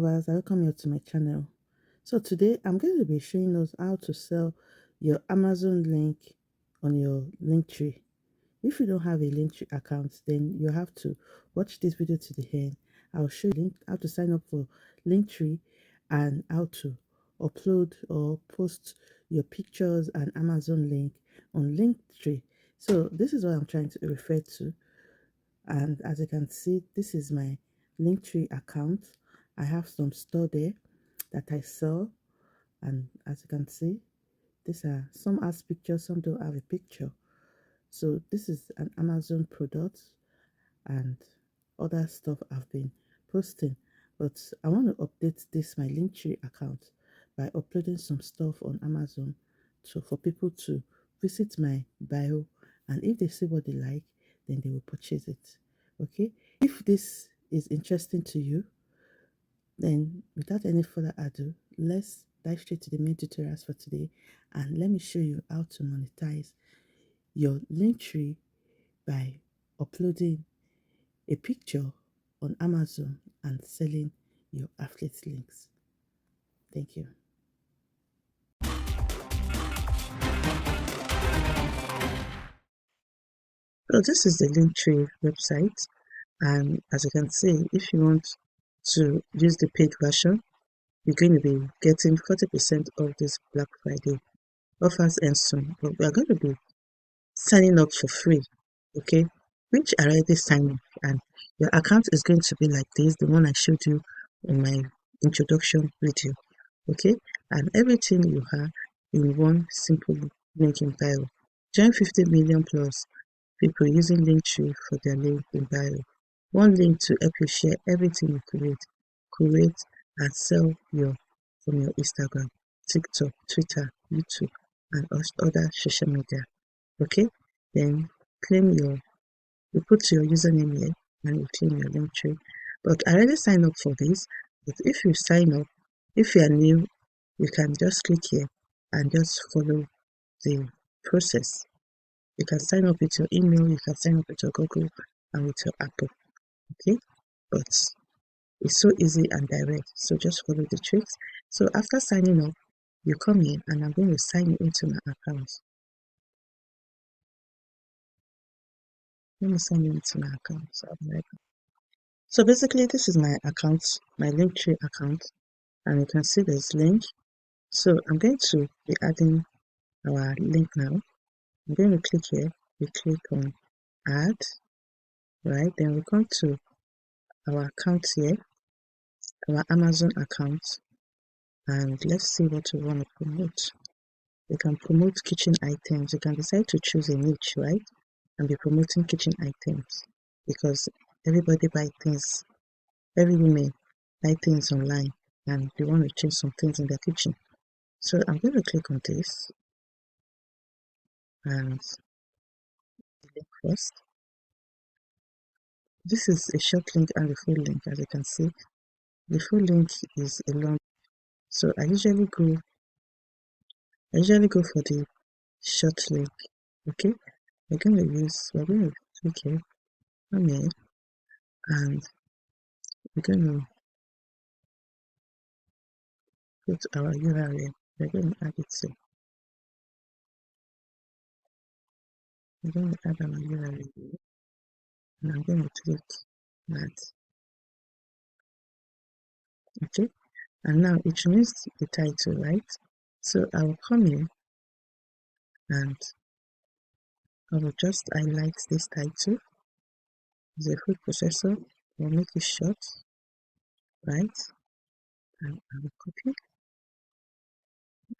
Viewers, I welcome you to my channel. So today I'm going to be showing us how to sell your Amazon link on your Linktree. If you don't have a Linktree account, then you have to watch this video to the end. I'll show you how to sign up for Linktree and how to upload or post your pictures and Amazon link on Linktree. So this is what I'm trying to refer to. And as you can see, this is my Linktree account. I have some store there that I sell, and as you can see, these are some has pictures, some don't have a picture. So this is an Amazon product and other stuff I've been posting, but I want to update this my Linktree account by uploading some stuff on Amazon so for people to visit my bio, and if they see what they like, then they will purchase it. Okay, if this is interesting to you, then without any further ado, let's dive straight to the main tutorials for today, and let me show you how to monetize your Linktree by uploading a picture on Amazon and selling your affiliate links. Thank you. So this is the Linktree website, and as you can see, if you want to use the paid version, you're going to be getting 40% of this Black Friday offers and soon, but we are going to be signing up for free, okay, which I already signed up, and your account is going to be like this, the one I showed you in my introduction video, okay, and everything you have in one simple link in bio. Join 50 million plus people using Linktree for their link in bio. One link to help you share everything you create and sell from your Instagram, TikTok, Twitter, YouTube, and other social media. Okay, then you put your username here and you claim your Linktree. But I already signed up for this. But if you sign up, if you are new, you can just click here and just follow the process. You can sign up with your email, you can sign up with your Google and with your Apple. Okay, but it's so easy and direct. So just follow the tricks. So after signing up, you come in and I'm going to sign you into my account. Let me sign you into my account. So basically, this is my account, my Linktree account, and you can see there's link. So I'm going to be adding our link now. I'm going to click here. We click on add, right? Then we come to our account here, our Amazon account, and let's see what we want to promote. We can promote kitchen items. You can decide to choose a niche, right? And be promoting kitchen items because everybody buy things, every woman buy things online and they want to change some things in their kitchen. So I'm going to click on this and link first. This is a short link and a full link. As you can see, the full link is a long. So I usually go for the short link. Okay, we're going to click here, come here, and we're going to put our URL. We're going to add it here. We're going to add our URL here, and I'm going to click that. Okay, and now it removes the title, right? So I will come in and I will just highlight this title. It's a food processor. We'll make it short, right? And I will copy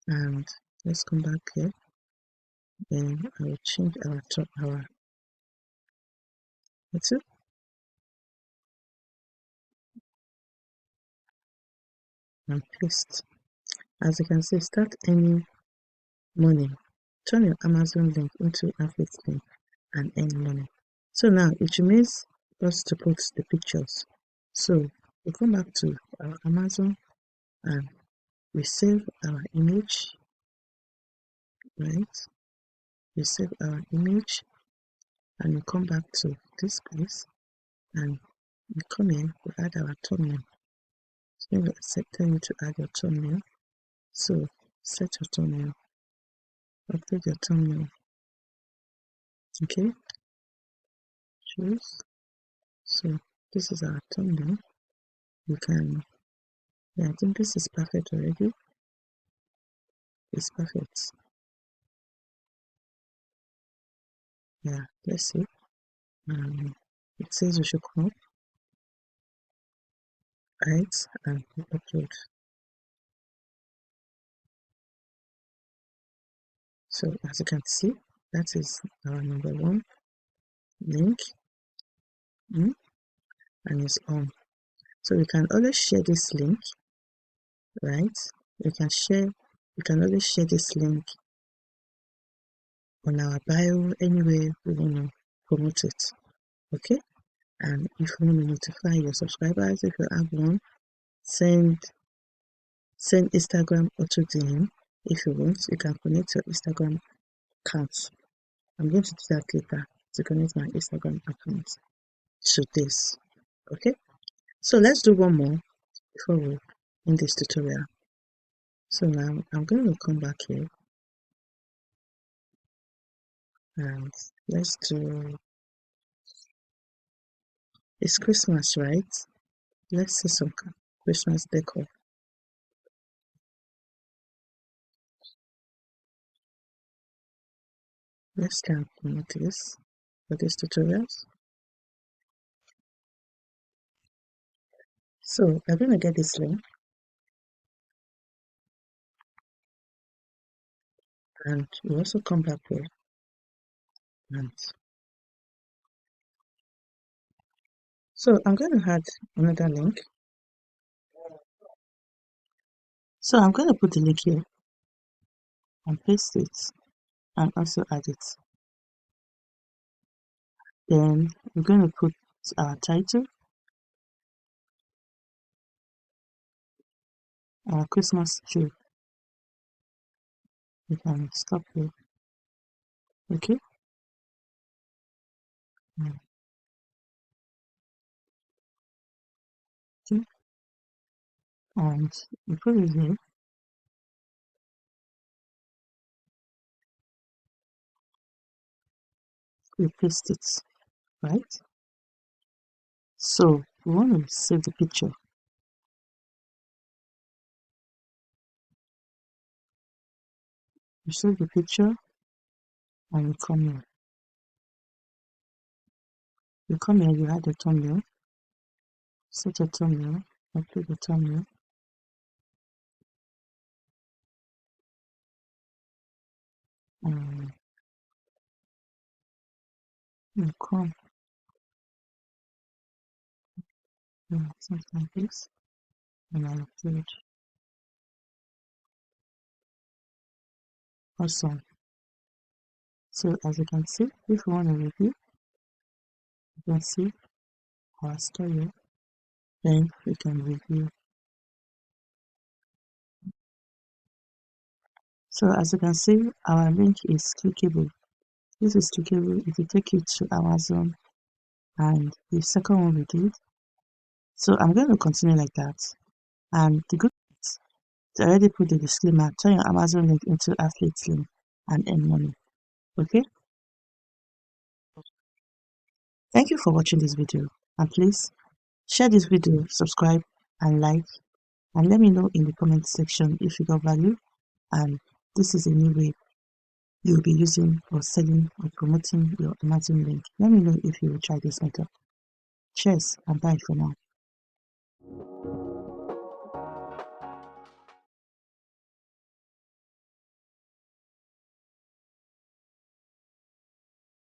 and let's come back here. Then I will change our title and paste. As you can see, start earning money. Turn your Amazon link into affiliate link and earn money. So now it remains us to put the pictures. So we come back to our Amazon and we save our image, right? We save our image and we come back to this place and we come in, we add our thumbnail. Then will tell you to add your thumbnail. So set your thumbnail, upload your thumbnail. Okay, choose. So this is our thumbnail. You can, yeah, I think this is perfect already. It's perfect. Yeah, let's see. It says we should come up, right, and upload. So as you can see, that is our number one link, and it's on. So we can always share this link, right? We can always share this link on our bio anywhere we want to promote it. Okay, and if you want to notify your subscribers, if you have one, send Instagram auto DM. If you want, you can connect your Instagram account. I'm going to do that later, to connect my Instagram account to this. Okay, so let's do one more before we end this tutorial. So now I'm going to come back here and let's do, it's Christmas, right? Let's see some Christmas decor. Let's try and promote this for these tutorials. So I'm going to get this link, and we also come back here and so I'm going to add another link. So I'm going to put the link here and paste it and also add it. Then we're going to put our title, our Christmas tree. We can stop here. Okay. Okay. And we put it here. We paste it, right? So we want to save the picture. You save the picture and you come here. You come here, you add the thumbnail, set your thumbnail, upload the thumbnail. You come something like this, and I upload. Awesome. So as you can see, if you want to review, you can see our story, then we can review. So as you can see, our link is clickable. This is clickable. It will take you to Amazon and the second one we did. So I'm going to continue like that. And the good is, I already put the disclaimer, turn your Amazon link into affiliate link and earn money. Okay? Thank you for watching this video, and please share this video, subscribe and like, and let me know in the comment section if you got value and this is a new way you'll be using or selling or promoting your Amazon link. Let me know if you will try this method. Cheers and bye for now.